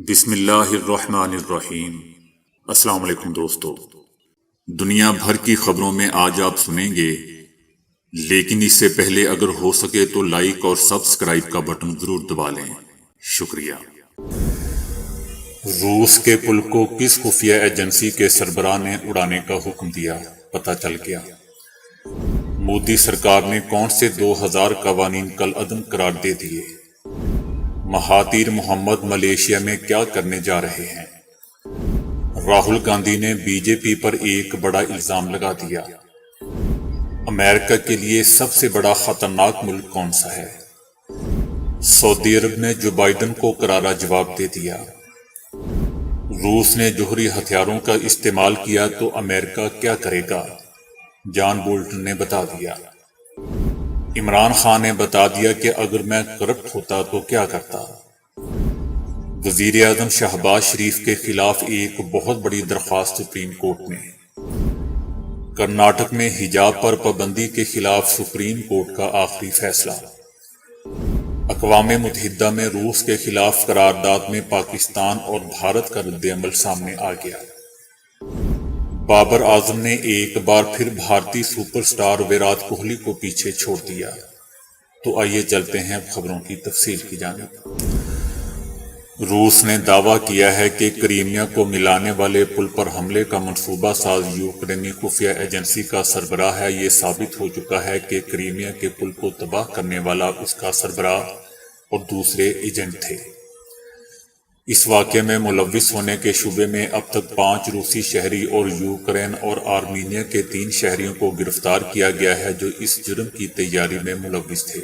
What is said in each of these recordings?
بسم اللہ الرحمن الرحیم۔ السلام علیکم دوستو، دنیا بھر کی خبروں میں آج آپ سنیں گے، لیکن اس سے پہلے اگر ہو سکے تو لائک اور سبسکرائب کا بٹن ضرور دبا لیں، شکریہ۔ روس کے پل کو کس خفیہ ایجنسی کے سربراہ نے اڑانے کا حکم دیا، پتہ چل گیا۔ مودی سرکار نے کون سے 2000 قوانین کالعدم قرار دے دیے؟ مہاتیر محمد ملیشیا میں کیا کرنے جا رہے ہیں؟ راہل گاندھی نے بی جے پی پر ایک بڑا الزام لگا دیا۔ امریکہ کے لیے سب سے بڑا خطرناک ملک کون سا ہے؟ سعودی عرب نے جو بائیڈن کو کرارا جواب دے دیا۔ روس نے جوہری ہتھیاروں کا استعمال کیا تو امریکہ کیا کرے گا؟ جان بولٹن نے بتا دیا۔ عمران خان نے بتا دیا کہ اگر میں کرپٹ ہوتا تو کیا کرتا۔ وزیر اعظم شہباز شریف کے خلاف ایک بہت بڑی درخواست سپریم کورٹ میں۔ کرناٹک میں حجاب پر پابندی کے خلاف سپریم کورٹ کا آخری فیصلہ۔ اقوام متحدہ میں روس کے خلاف قرارداد میں پاکستان اور بھارت کا رد عمل سامنے آ گیا۔ بابر اعظم نے ایک بار پھر بھارتی سپر سٹار ویرات کوہلی کو پیچھے چھوڑ دیا۔ تو آئیے چلتے ہیں خبروں کی تفصیل کی جانب۔ روس نے دعویٰ کیا ہے کہ کریمیا کو ملانے والے پل پر حملے کا منصوبہ ساز یوکرینی خفیہ ایجنسی کا سربراہ ہے۔ یہ ثابت ہو چکا ہے کہ کریمیا کے پل کو تباہ کرنے والا اس کا سربراہ اور دوسرے ایجنٹ تھے۔ اس واقعے میں ملوث ہونے کے شبے میں اب تک 5 روسی شہری اور یوکرین اور آرمینیا کے 3 شہریوں کو گرفتار کیا گیا ہے جو اس جرم کی تیاری میں ملوث تھے۔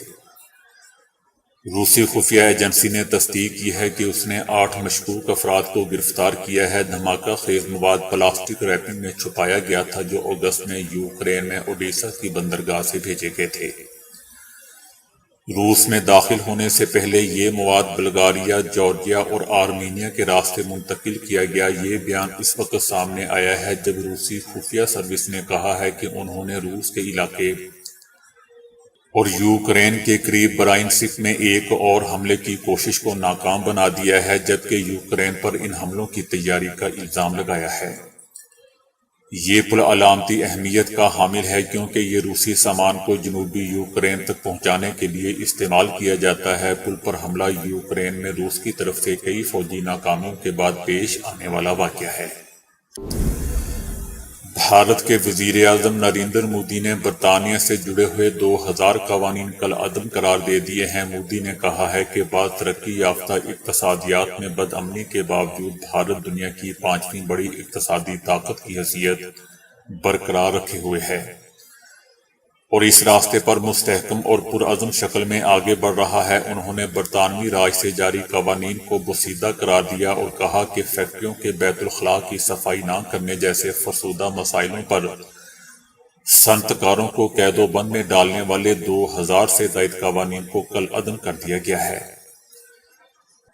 روسی خفیہ ایجنسی نے تصدیق کی ہے کہ اس نے 8 مشکوک افراد کو گرفتار کیا ہے۔ دھماکہ خیز مواد پلاسٹک ریپنگ میں چھپایا گیا تھا جو اگست میں یوکرین میں اوڈیسا کی بندرگاہ سے بھیجے گئے تھے۔ روس میں داخل ہونے سے پہلے یہ مواد بلغاریہ، جارجیا اور آرمینیا کے راستے منتقل کیا گیا۔ یہ بیان اس وقت سامنے آیا ہے جب روسی خفیہ سروس نے کہا ہے کہ انہوں نے روس کے علاقے اور یوکرین کے قریب برائنسک میں ایک اور حملے کی کوشش کو ناکام بنا دیا ہے، جبکہ یوکرین پر ان حملوں کی تیاری کا الزام لگایا ہے۔ یہ پل علامتی اہمیت کا حامل ہے کیونکہ یہ روسی سامان کو جنوبی یوکرین تک پہنچانے کے لیے استعمال کیا جاتا ہے۔ پل پر حملہ یوکرین میں روس کی طرف سے کئی فوجی ناکامیوں کے بعد پیش آنے والا واقعہ ہے۔ بھارت کے وزیر اعظم نریندر مودی نے برطانیہ سے جڑے ہوئے 2000 قوانین کالعدم قرار دے دیے ہیں۔ مودی نے کہا ہے کہ بعض ترقی یافتہ اقتصادیات میں بدامنی کے باوجود بھارت دنیا کی 5ویں بڑی اقتصادی طاقت کی حیثیت برقرار رکھے ہوئے ہے اور اس راستے پر مستحکم اور پرعزم شکل میں آگے بڑھ رہا ہے۔ انہوں نے برطانوی راج سے جاری قوانین کو بوسیدہ قرار دیا اور کہا کہ فیکٹریوں کے بیت الخلاء کی صفائی نہ کرنے جیسے فرسودہ مسائلوں پر صنعت کاروں کو قید و بند میں ڈالنے والے 2000 سے زائد قوانین کو کالعدم کر دیا گیا ہے۔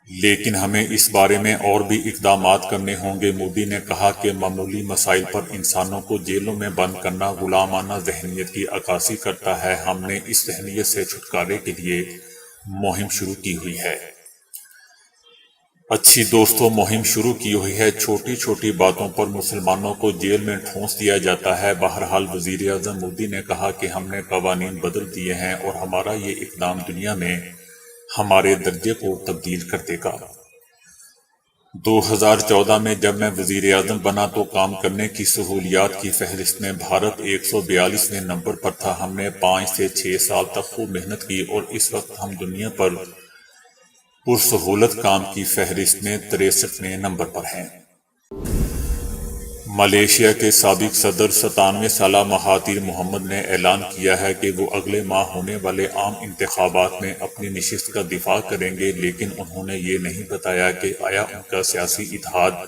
لیکن ہمیں اس بارے میں اور بھی اقدامات کرنے ہوں گے۔ مودی نے کہا کہ معمولی مسائل پر انسانوں کو جیلوں میں بند کرنا غلامانہ ذہنیت کی عکاسی کرتا ہے۔ ہم نے اس ذہنیت سے چھٹکارے کے لیے مہم شروع کی ہوئی ہے۔ اچھی دوستو، مہم شروع کی ہوئی ہے۔ چھوٹی چھوٹی باتوں پر مسلمانوں کو جیل میں ٹھونس دیا جاتا ہے۔ بہرحال وزیر اعظم مودی نے کہا کہ ہم نے قوانین بدل دیے ہیں اور ہمارا یہ اقدام دنیا میں ہمارے درجے کو تبدیل کر دے گا۔ 2014 میں جب میں وزیر اعظم بنا تو کام کرنے کی سہولیات کی فہرست میں بھارت 142ویں نمبر پر تھا۔ ہم نے 5 سے 6 سال تک خوب محنت کی اور اس وقت ہم دنیا پر پرسہولت کام کی فہرست میں 63ویں نمبر پر ہیں۔ ملیشیا کے سابق صدر 97 سالہ مہاتیر محمد نے اعلان کیا ہے کہ وہ اگلے ماہ ہونے والے عام انتخابات میں اپنی نشست کا دفاع کریں گے، لیکن انہوں نے یہ نہیں بتایا کہ آیا ان کا سیاسی اتحاد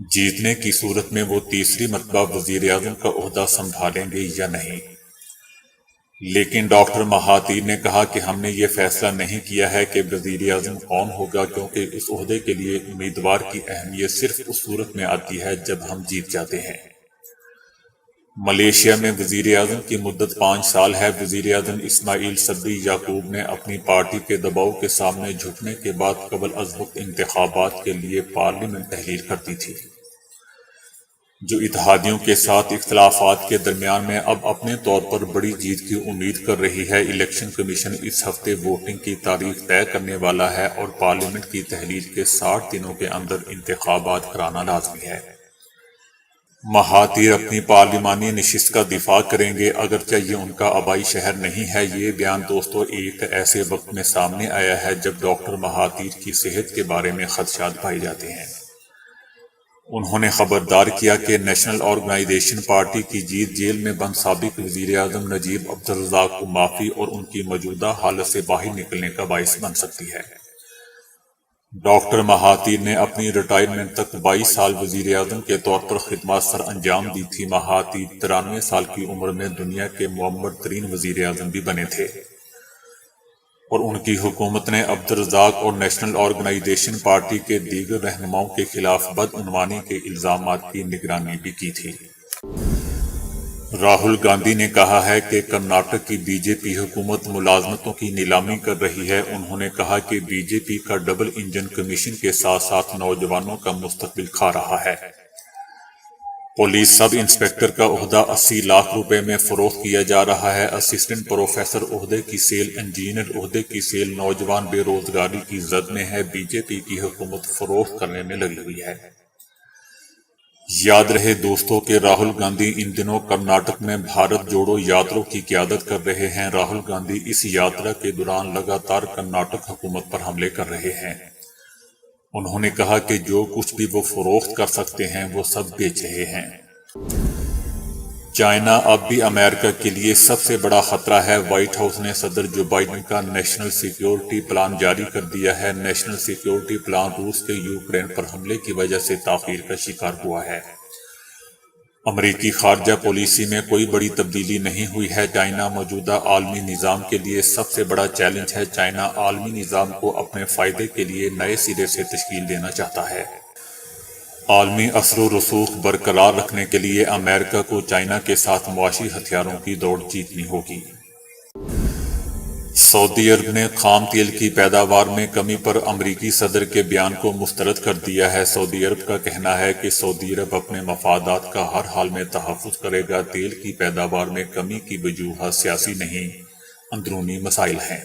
جیتنے کی صورت میں وہ تیسری مرتبہ وزیر اعظم کا عہدہ سنبھالیں گے یا نہیں۔ لیکن ڈاکٹر مہاتیر نے کہا کہ ہم نے یہ فیصلہ نہیں کیا ہے کہ وزیر اعظم کون ہوگا، کیونکہ اس عہدے کے لیے امیدوار کی اہمیت صرف اس صورت میں آتی ہے جب ہم جیت جاتے ہیں۔ ملیشیا میں وزیر اعظم کی مدت 5 سال ہے۔ وزیر اعظم اسماعیل صبری یعقوب نے اپنی پارٹی کے دباؤ کے سامنے جھکنے کے بعد قبل از وقت انتخابات کے لیے پارلیمنٹ تحلیل کر دی تھی، جو اتحادیوں کے ساتھ اختلافات کے درمیان میں اب اپنے طور پر بڑی جیت کی امید کر رہی ہے۔ الیکشن کمیشن اس ہفتے ووٹنگ کی تاریخ طے کرنے والا ہے اور پارلیمنٹ کی تحلیل کے 60 دنوں کے اندر انتخابات کرانا لازمی ہے۔ مہاتیر اپنی پارلیمانی نشست کا دفاع کریں گے، اگرچہ یہ ان کا آبائی شہر نہیں ہے۔ یہ بیان دوستو ایک ایسے وقت میں سامنے آیا ہے جب ڈاکٹر مہاتیر کی صحت کے بارے میں خدشات پائے جاتے ہیں۔ انہوں نے خبردار کیا کہ نیشنل آرگنائزیشن پارٹی کی جیت جیل میں بند سابق وزیر اعظم نجیب عبدالرزاق کو معافی اور ان کی موجودہ حالت سے باہر نکلنے کا باعث بن سکتی ہے۔ ڈاکٹر مہاتیر نے اپنی ریٹائرمنٹ تک 22 سال وزیر اعظم کے طور پر خدمات سر انجام دی تھی۔ مہاتیر 93 سال کی عمر میں دنیا کے معمر ترین وزیر اعظم بھی بنے تھے اور ان کی حکومت نے عبدالرزاق اور نیشنل آرگنائزیشن پارٹی کے دیگر رہنماؤں کے خلاف بدعنوانی کے الزامات کی نگرانی بھی کی تھی۔ راہل گاندھی نے کہا ہے کہ کرناٹک کی بی جے پی حکومت ملازمتوں کی نیلامی کر رہی ہے۔ انہوں نے کہا کہ بی جے پی کا ڈبل انجن کمیشن کے ساتھ ساتھ نوجوانوں کا مستقبل کھا رہا ہے۔ پولیس سب انسپکٹر کا عہدہ 80 لاکھ روپے میں فروخت کیا جا رہا ہے۔ اسسٹنٹ پروفیسر عہدے کی سیل، انجینئر عہدے کی سیل، نوجوان بے روزگاری کی زد میں ہے۔ بی جے پی کی حکومت فروخت کرنے میں لگی ہوئی ہے۔ یاد رہے دوستوں کہ راہل گاندھی ان دنوں کرناٹک میں بھارت جوڑو یاترا کی قیادت کر رہے ہیں۔ راہل گاندھی اس یاترا کے دوران لگاتار کرناٹک حکومت پر حملے کر رہے ہیں۔ انہوں نے کہا کہ جو کچھ بھی وہ فروخت کر سکتے ہیں وہ سب بیچ رہے ہیں۔ چائنا اب بھی امریکہ کے لیے سب سے بڑا خطرہ ہے۔ وائٹ ہاؤس نے صدر جو بائیڈن کا نیشنل سیکیورٹی پلان جاری کر دیا ہے۔ نیشنل سیکیورٹی پلان روس کے یوکرین پر حملے کی وجہ سے تاخیر کا شکار ہوا ہے۔ امریکی خارجہ پالیسی میں کوئی بڑی تبدیلی نہیں ہوئی ہے۔ چائنا موجودہ عالمی نظام کے لیے سب سے بڑا چیلنج ہے۔ چائنا عالمی نظام کو اپنے فائدے کے لیے نئے سرے سے تشکیل دینا چاہتا ہے۔ عالمی اثر و رسوخ برقرار رکھنے کے لیے امریکہ کو چائنا کے ساتھ معاشی ہتھیاروں کی دوڑ جیتنی ہوگی۔ سعودی عرب نے خام تیل کی پیداوار میں کمی پر امریکی صدر کے بیان کو مسترد کر دیا ہے۔ سعودی عرب کا کہنا ہے کہ سعودی عرب اپنے مفادات کا ہر حال میں تحفظ کرے گا۔ تیل کی پیداوار میں کمی کی وجوہات سیاسی نہیں، اندرونی مسائل ہیں،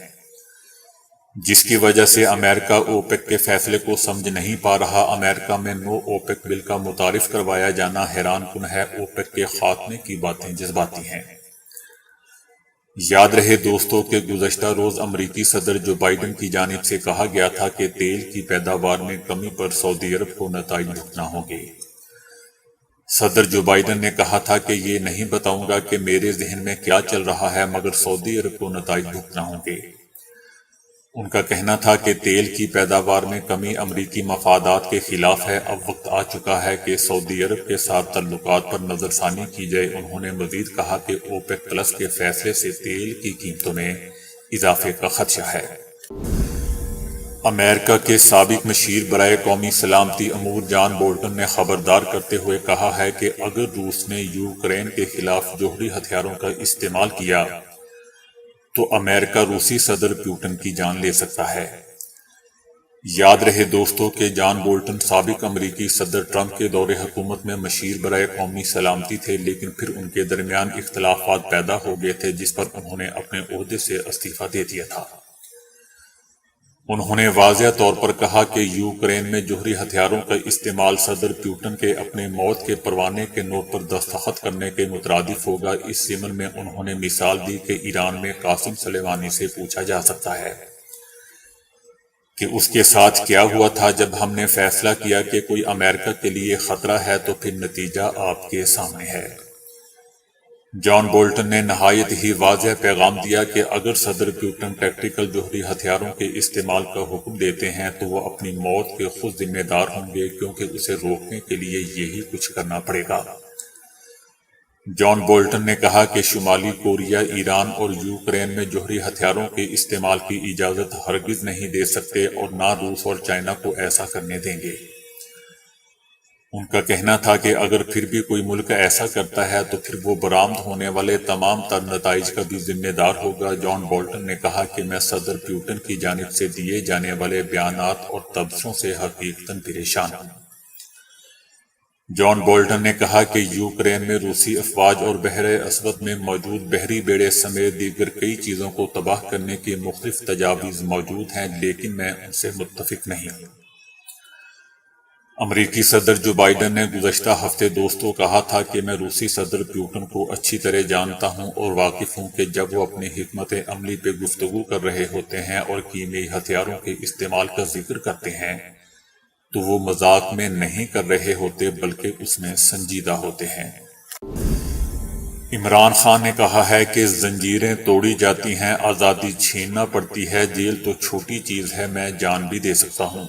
جس کی وجہ سے امریکہ اوپیک کے فیصلے کو سمجھ نہیں پا رہا۔ امریکہ میں نو اوپیک بل کا متعارف کروایا جانا حیران کن ہے۔ اوپیک کے خاتمے کی باتیں جذباتی ہیں۔ یاد رہے دوستوں کہ گزشتہ روز امریکی صدر جو بائیڈن کی جانب سے کہا گیا تھا کہ تیل کی پیداوار میں کمی پر سعودی عرب کو نتائج بھگتنا ہوں گے۔ صدر جو بائیڈن نے کہا تھا کہ یہ نہیں بتاؤں گا کہ میرے ذہن میں کیا چل رہا ہے، مگر سعودی عرب کو نتائج بھگتنا ہوں گے۔ ان کا کہنا تھا کہ تیل کی پیداوار میں کمی امریکی مفادات کے خلاف ہے۔ اب وقت آ چکا ہے کہ سعودی عرب کے ساتھ تعلقات پر نظر ثانی کی جائے۔ انہوں نے مزید کہا کہ اوپیک پلس کے فیصلے سے تیل کی قیمتوں میں اضافے کا خدشہ ہے۔ امریکہ کے سابق مشیر برائے قومی سلامتی امور جان بولٹن نے خبردار کرتے ہوئے کہا ہے کہ اگر روس نے یوکرین کے خلاف جوہری ہتھیاروں کا استعمال کیا تو امریکہ روسی صدر پیوٹن کی جان لے سکتا ہے۔ یاد رہے دوستوں کہ جان بولٹن سابق امریکی صدر ٹرمپ کے دور حکومت میں مشیر برائے قومی سلامتی تھے، لیکن پھر ان کے درمیان اختلافات پیدا ہو گئے تھے جس پر انہوں نے اپنے عہدے سے استعفیٰ دے دیا تھا۔ انہوں نے واضح طور پر کہا کہ یوکرین میں جوہری ہتھیاروں کا استعمال صدر پیوٹن کے اپنے موت کے پروانے کے نوٹ پر دستخط کرنے کے مترادف ہوگا۔ اس ضمن میں انہوں نے مثال دی کہ ایران میں قاسم سلیمانی سے پوچھا جا سکتا ہے کہ اس کے ساتھ کیا ہوا تھا جب ہم نے فیصلہ کیا کہ کوئی امریکہ کے لیے خطرہ ہے، تو پھر نتیجہ آپ کے سامنے ہے۔ جان بولٹن نے نہایت ہی واضح پیغام دیا کہ اگر صدر پیوٹن ٹیکٹیکل جوہری ہتھیاروں کے استعمال کا حکم دیتے ہیں تو وہ اپنی موت کے خود ذمہ دار ہوں گے، کیونکہ اسے روکنے کے لیے یہی کچھ کرنا پڑے گا۔ جان بولٹن نے کہا کہ شمالی کوریا، ایران اور یوکرین میں جوہری ہتھیاروں کے استعمال کی اجازت ہرگز نہیں دے سکتے اور نہ روس اور چائنا کو ایسا کرنے دیں گے۔ ان کا کہنا تھا کہ اگر پھر بھی کوئی ملک ایسا کرتا ہے تو پھر وہ برآمد ہونے والے تمام تر نتائج کا بھی ذمہ دار ہوگا۔ جان بولٹن نے کہا کہ میں صدر پیوٹن کی جانب سے دیے جانے والے بیانات اور تبصروں سے حقیقتاً پریشان ہوں۔ جان بولٹن نے کہا کہ یوکرین میں روسی افواج اور بحر اسود میں موجود بحری بیڑے سمیت دیگر کئی چیزوں کو تباہ کرنے کی مختلف تجاویز موجود ہیں، لیکن میں ان سے متفق نہیں ہوں۔ امریکی صدر جو بائیڈن نے گزشتہ ہفتے دوستوں کہا تھا کہ میں روسی صدر پیوٹن کو اچھی طرح جانتا ہوں اور واقف ہوں کہ جب وہ اپنی حکمت عملی پہ گفتگو کر رہے ہوتے ہیں اور کیمیائی ہتھیاروں کے استعمال کا ذکر کرتے ہیں تو وہ مذاق میں نہیں کر رہے ہوتے بلکہ اس میں سنجیدہ ہوتے ہیں۔ عمران خان نے کہا ہے کہ زنجیریں توڑی جاتی ہیں، آزادی چھیننا پڑتی ہے، جیل تو چھوٹی چیز ہے، میں جان بھی دے سکتا ہوں۔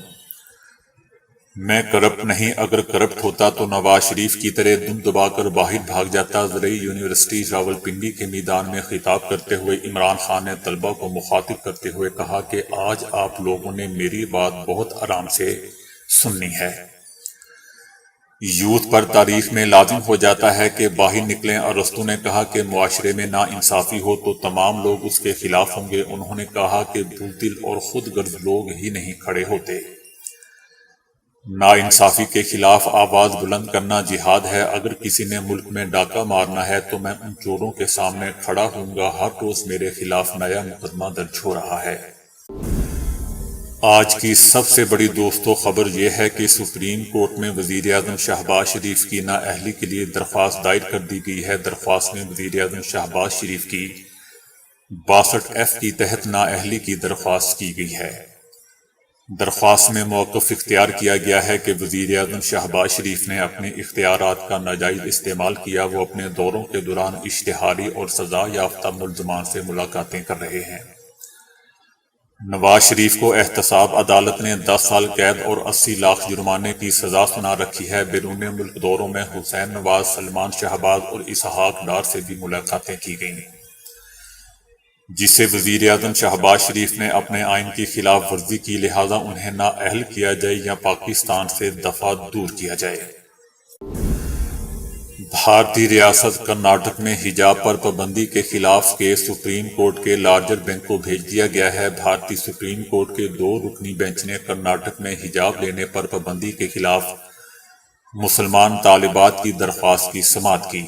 میں کرپٹ نہیں، اگر کرپٹ ہوتا تو نواز شریف کی طرح دم دبا کر باہر بھاگ جاتا۔ زرعی یونیورسٹی راولپنڈی کے میدان میں خطاب کرتے ہوئے عمران خان نے طلبہ کو مخاطب کرتے ہوئے کہا کہ آج آپ لوگوں نے میری بات بہت آرام سے سننی ہے۔ یوتھ پر تاریخ میں لازم ہو جاتا ہے کہ باہر نکلیں۔ ارسطو نے کہا کہ معاشرے میں ناانصافی ہو تو تمام لوگ اس کے خلاف ہوں گے۔ انہوں نے کہا کہ بزدل اور خود غرض لوگ ہی نہیں کھڑے ہوتے۔ ناانصافی کے خلاف آواز بلند کرنا جہاد ہے۔ اگر کسی نے ملک میں ڈاکہ مارنا ہے تو میں ان چوروں کے سامنے کھڑا ہوں گا۔ ہر روز میرے خلاف نیا مقدمہ درج ہو رہا ہے۔ آج کی سب سے بڑی دوستو خبر یہ ہے کہ سپریم کورٹ میں وزیر اعظم شہباز شریف کی نااہلی کے لیے درخواست دائر کر دی گئی ہے۔ درخواست میں وزیر اعظم شہباز شریف کی 62F کی تحت نااہلی کی درخواست کی گئی ہے۔ درخواست میں موقف اختیار کیا گیا ہے کہ وزیر اعظم شہباز شریف نے اپنے اختیارات کا ناجائز استعمال کیا۔ وہ اپنے دوروں کے دوران اشتہاری اور سزا یافتہ ملزمان سے ملاقاتیں کر رہے ہیں۔ نواز شریف کو احتساب عدالت نے 10 سال قید اور 80 لاکھ جرمانے کی سزا سنا رکھی ہے۔ بیرون ملک دوروں میں حسین نواز، سلمان شہباز اور اسحاق ڈار سے بھی ملاقاتیں کی گئیں، جسے وزیر اعظم شہباز شریف نے اپنے آئین کی خلاف ورزی کی، لہذا انہیں نااہل کیا جائے یا پاکستان سے دفعہ دور کیا جائے۔ بھارتی ریاست کرناٹک میں حجاب پر پابندی کے خلاف کیس سپریم کورٹ کے لارجر بینچ کو بھیج دیا گیا ہے۔ بھارتی سپریم کورٹ کے 2 رکنی بینچ نے کرناٹک میں حجاب لینے پر پابندی کے خلاف مسلمان طالبات کی درخواست کی سماعت کی۔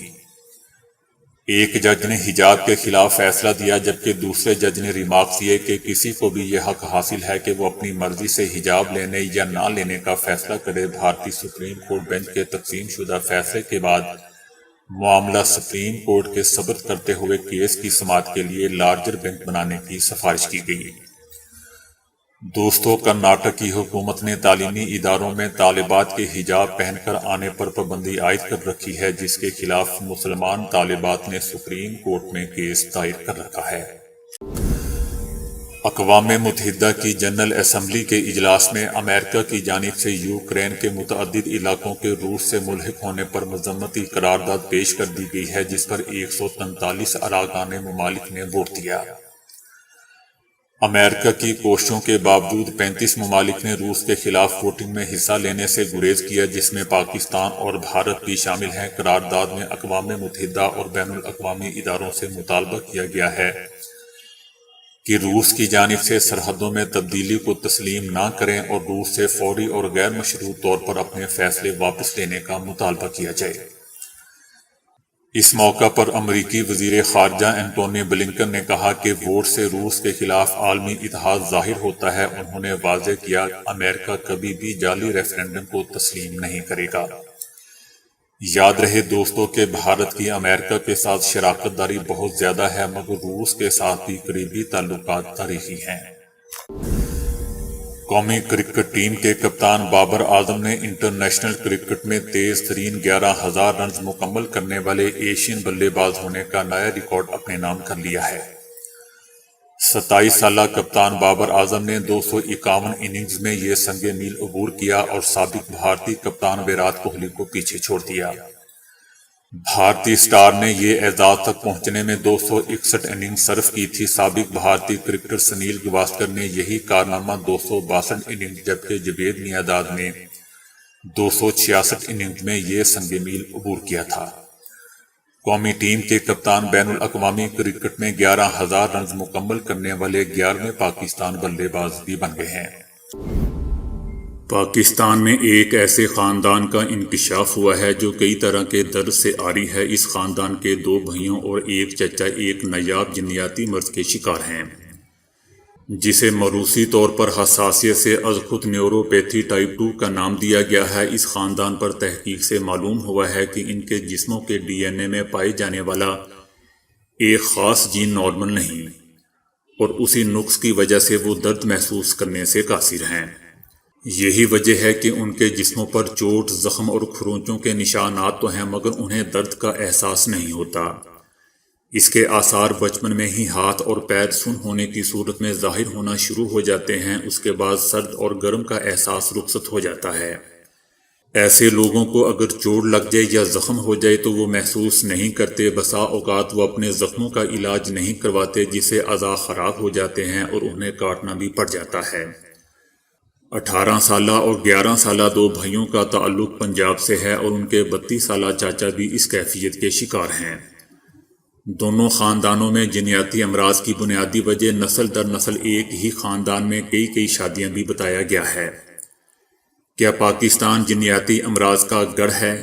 ایک جج نے حجاب کے خلاف فیصلہ دیا جبکہ دوسرے جج نے ریمارکس دیے کہ کسی کو بھی یہ حق حاصل ہے کہ وہ اپنی مرضی سے حجاب لینے یا نہ لینے کا فیصلہ کرے۔ بھارتی سپریم کورٹ بینچ کے تقسیم شدہ فیصلے کے بعد معاملہ سپریم کورٹ کے سپرد کرتے ہوئے کیس کی سماعت کے لیے لارجر بینچ بنانے کی سفارش کی گئی۔ دوستو، کرناٹک کی حکومت نے تعلیمی اداروں میں طالبات کے حجاب پہن کر آنے پر پابندی عائد کر رکھی ہے، جس کے خلاف مسلمان طالبات نے سپریم کورٹ میں کیس دائر کر رکھا ہے۔ اقوام متحدہ کی جنرل اسمبلی کے اجلاس میں امریکہ کی جانب سے یوکرین کے متعدد علاقوں کے روس سے ملحق ہونے پر مذمتی قرارداد پیش کر دی گئی ہے، جس پر 143 اراکین ممالک نے ووٹ دیا۔ امریکہ کی کوششوں کے باوجود 35 ممالک نے روس کے خلاف ووٹنگ میں حصہ لینے سے گریز کیا، جس میں پاکستان اور بھارت بھی شامل ہیں۔ قرارداد میں اقوام متحدہ اور بین الاقوامی اداروں سے مطالبہ کیا گیا ہے کہ روس کی جانب سے سرحدوں میں تبدیلی کو تسلیم نہ کریں اور روس سے فوری اور غیر مشروط طور پر اپنے فیصلے واپس لینے کا مطالبہ کیا جائے۔ اس موقع پر امریکی وزیر خارجہ اینٹونی بلنکن نے کہا کہ ووٹ سے روس کے خلاف عالمی اتحاد ظاہر ہوتا ہے۔ انہوں نے واضح کیا کہ امریکہ کبھی بھی جعلی ریفرنڈم کو تسلیم نہیں کرے گا۔ یاد رہے دوستو کہ بھارت کی امریکہ کے ساتھ شراکت داری بہت زیادہ ہے، مگر روس کے ساتھ بھی قریبی تعلقات تاریخی ہیں۔ قومی کرکٹ ٹیم کے کپتان بابر اعظم نے انٹرنیشنل کرکٹ میں تیز ترین 11,000 رنز مکمل کرنے والے ایشین بلے باز ہونے کا نیا ریکارڈ اپنے نام کر لیا ہے۔ 27 سالہ کپتان بابر اعظم نے 251 اننگز میں یہ سنگ میل عبور کیا اور سابق بھارتی کپتان ویرات کوہلی کو پیچھے چھوڑ دیا۔ بھارتی سٹار نے یہ اعزاز تک پہنچنے میں 261 اننگز صرف کی تھی۔ سابق بھارتی کرکٹر سنیل گواسکر نے یہی کارنامہ 262 اننگز جبکہ جاوید میانداد نے 266 اننگ میں یہ سنگ میل عبور کیا تھا۔ قومی ٹیم کے کپتان بین الاقوامی کرکٹ میں 11,000 رنز مکمل کرنے والے 11ویں پاکستان بلے باز بھی بن گئے ہیں۔ پاکستان میں ایک ایسے خاندان کا انکشاف ہوا ہے جو کئی طرح کے درد سے عاری ہے۔ اس خاندان کے 2 بھائیوں اور ایک چچا ایک نایاب جنیاتی مرض کے شکار ہیں، جسے موروثی طور پر حساسیت سے از خود نیوروپیتھی ٹائپ 2 کا نام دیا گیا ہے۔ اس خاندان پر تحقیق سے معلوم ہوا ہے کہ ان کے جسموں کے DNA میں پائے جانے والا ایک خاص جین نارمل نہیں، اور اسی نقص کی وجہ سے وہ درد محسوس کرنے سے قاصر ہیں۔ یہی وجہ ہے کہ ان کے جسموں پر چوٹ، زخم اور کھروچوں کے نشانات تو ہیں، مگر انہیں درد کا احساس نہیں ہوتا۔ اس کے آثار بچپن میں ہی ہاتھ اور پیر سن ہونے کی صورت میں ظاہر ہونا شروع ہو جاتے ہیں۔ اس کے بعد سرد اور گرم کا احساس رخصت ہو جاتا ہے۔ ایسے لوگوں کو اگر چوٹ لگ جائے یا زخم ہو جائے تو وہ محسوس نہیں کرتے۔ بسا اوقات وہ اپنے زخموں کا علاج نہیں کرواتے، جس سے اعضاء خراب ہو جاتے ہیں اور انہیں کاٹنا بھی پڑ جاتا ہے۔ 18 سالہ اور 11 سالہ 2 بھائیوں کا تعلق پنجاب سے ہے اور ان کے 32 سالہ چاچا بھی اس کیفیت کے شکار ہیں۔ دونوں خاندانوں میں جنیاتی امراض کی بنیادی وجہ نسل در نسل ایک ہی خاندان میں کئی شادیاں بھی بتایا گیا ہے۔ کیا پاکستان جنیاتی امراض کا گڑھ ہے؟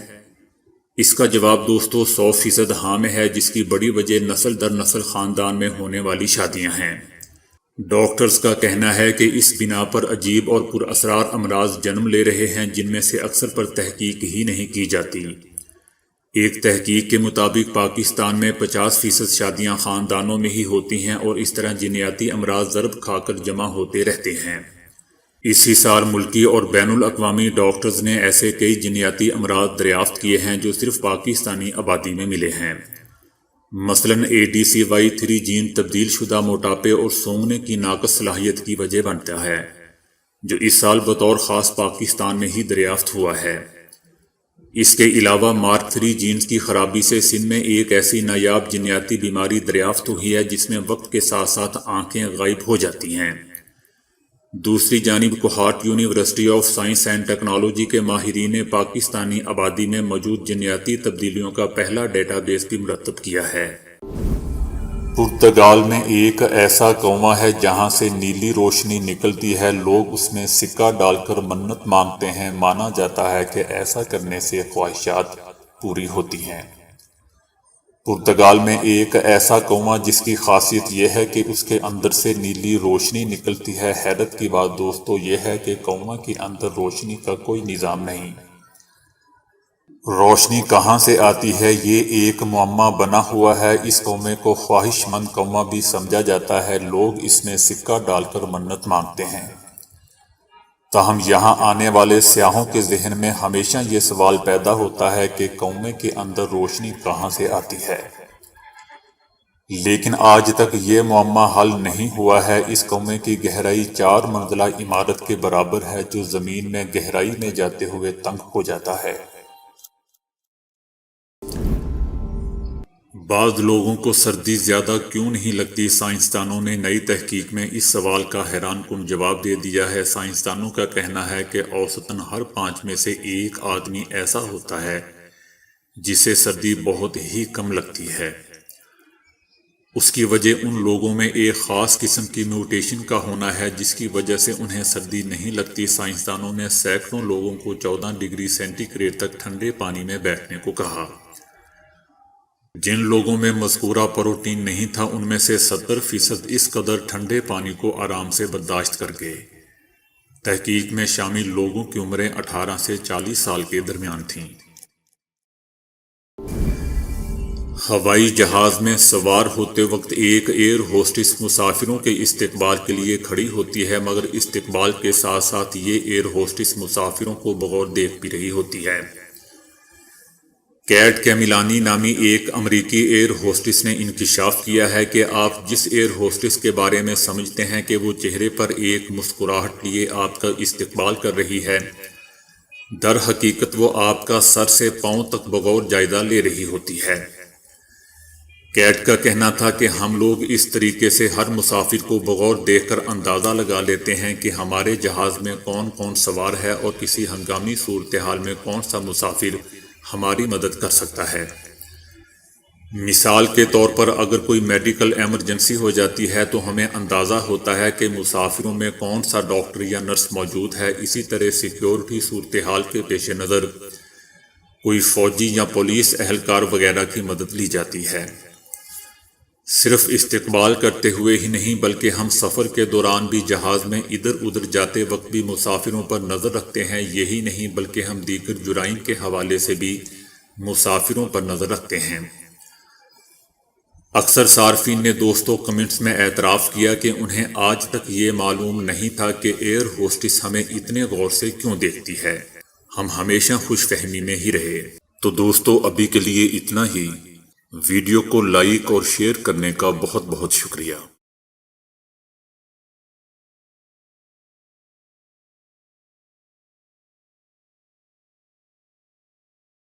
اس کا جواب دوستو 100% ہاں میں ہے، جس کی بڑی وجہ نسل در نسل خاندان میں ہونے والی شادیاں ہیں۔ ڈاکٹرز کا کہنا ہے کہ اس بنا پر عجیب اور پر اسرار امراض جنم لے رہے ہیں، جن میں سے اکثر پر تحقیق ہی نہیں کی جاتی۔ ایک تحقیق کے مطابق پاکستان میں 50% شادیاں خاندانوں میں ہی ہوتی ہیں، اور اس طرح جنیاتی امراض ضرب کھا کر جمع ہوتے رہتے ہیں۔ اسی سال ملکی اور بین الاقوامی ڈاکٹرز نے ایسے کئی جنیاتی امراض دریافت کیے ہیں جو صرف پاکستانی آبادی میں ملے ہیں۔ مثلاً ADCY3 جین تبدیل شدہ موٹاپے اور سونگنے کی ناقص صلاحیت کی وجہ بنتا ہے، جو اس سال بطور خاص پاکستان میں ہی دریافت ہوا ہے۔ اس کے علاوہ مارک 3 جینز کی خرابی سے سندھ میں ایک ایسی نایاب جنیاتی بیماری دریافت ہوئی ہے جس میں وقت کے ساتھ ساتھ آنکھیں غائب ہو جاتی ہیں۔ دوسری جانب Kohat university of science and technology کے ماہرین نے پاکستانی آبادی میں موجود جنیاتی تبدیلیوں کا پہلا ڈیٹا بیس بھی مرتب کیا ہے۔ پرتگال میں ایک ایسا کنواں ہے جہاں سے نیلی روشنی نکلتی ہے، لوگ اس میں سکہ ڈال کر منت مانگتے ہیں۔ مانا جاتا ہے کہ ایسا کرنے سے خواہشات پوری ہوتی ہیں۔ پرتگال میں ایک ایسا کنواں جس کی خاصیت یہ ہے کہ اس کے اندر سے نیلی روشنی نکلتی ہے۔ حیرت کی بات دوستو یہ ہے کہ کنواں کے اندر روشنی کا کوئی نظام نہیں۔ روشنی کہاں سے آتی ہے، یہ ایک معمہ بنا ہوا ہے۔ اس کنویں کو خواہش مند کنواں بھی سمجھا جاتا ہے، لوگ اس میں سکہ ڈال کر منت مانگتے ہیں۔ تاہم یہاں آنے والے سیاحوں کے ذہن میں ہمیشہ یہ سوال پیدا ہوتا ہے کہ کنویں کے اندر روشنی کہاں سے آتی ہے، لیکن آج تک یہ معمہ حل نہیں ہوا ہے۔ اس کنویں کی گہرائی 4 منزلہ عمارت کے برابر ہے، جو زمین میں گہرائی میں جاتے ہوئے تنگ ہو جاتا ہے۔ بعض لوگوں کو سردی زیادہ کیوں نہیں لگتی؟ سائنسدانوں نے نئی تحقیق میں اس سوال کا حیران کن جواب دے دیا ہے۔ سائنسدانوں کا کہنا ہے کہ اوسطاً ہر 5 میں سے 1 آدمی ایسا ہوتا ہے جسے سردی بہت ہی کم لگتی ہے۔ اس کی وجہ ان لوگوں میں ایک خاص قسم کی میوٹیشن کا ہونا ہے جس کی وجہ سے انہیں سردی نہیں لگتی۔ سائنسدانوں نے سینکڑوں لوگوں کو 14 ڈگری سینٹی گریڈ تک ٹھنڈے پانی میں بیٹھنے کو کہا۔ جن لوگوں میں مذکورہ پروٹین نہیں تھا ان میں سے 70% اس قدر ٹھنڈے پانی کو آرام سے برداشت کر گئے۔ تحقیق میں شامل لوگوں کی عمریں 18 سے 40 سال کے درمیان تھیں۔ ہوائی جہاز میں سوار ہوتے وقت ایک ایئر ہوسٹس مسافروں کے استقبال کے لیے کھڑی ہوتی ہے، مگر استقبال کے ساتھ ساتھ یہ ایئر ہوسٹس مسافروں کو بغور دیکھ بھی رہی ہوتی ہے۔ کیٹ کیملانی نامی ایک امریکی ایئر ہوسٹس نے انکشاف کیا ہے کہ آپ جس ایئر ہوسٹس کے بارے میں سمجھتے ہیں کہ وہ چہرے پر ایک مسکراہٹ لیے آپ کا استقبال کر رہی ہے، در حقیقت وہ آپ کا سر سے پاؤں تک بغور جائزہ لے رہی ہوتی ہے۔ کیٹ کا کہنا تھا کہ ہم لوگ اس طریقے سے ہر مسافر کو بغور دیکھ کر اندازہ لگا لیتے ہیں کہ ہمارے جہاز میں کون کون سوار ہے اور کسی ہنگامی صورتحال میں کون سا مسافر ہماری مدد کر سکتا ہے۔ مثال کے طور پر اگر کوئی میڈیکل ایمرجنسی ہو جاتی ہے تو ہمیں اندازہ ہوتا ہے کہ مسافروں میں کون سا ڈاکٹر یا نرس موجود ہے۔ اسی طرح سیکیورٹی صورتحال کے پیش نظر کوئی فوجی یا پولیس اہلکار وغیرہ کی مدد لی جاتی ہے۔ صرف استقبال کرتے ہوئے ہی نہیں بلکہ ہم سفر کے دوران بھی جہاز میں ادھر ادھر جاتے وقت بھی مسافروں پر نظر رکھتے ہیں۔ یہی نہیں بلکہ ہم دیگر جرائم کے حوالے سے بھی مسافروں پر نظر رکھتے ہیں۔ اکثر صارفین نے دوستوں کمنٹس میں اعتراف کیا کہ انہیں آج تک یہ معلوم نہیں تھا کہ ایئر ہوسٹس ہمیں اتنے غور سے کیوں دیکھتی ہے۔ ہم ہمیشہ خوش فہمی میں ہی رہے۔ تو دوستو ابھی کے لیے اتنا ہی۔ ویڈیو کو لائک اور شیئر کرنے کا بہت بہت شکریہ۔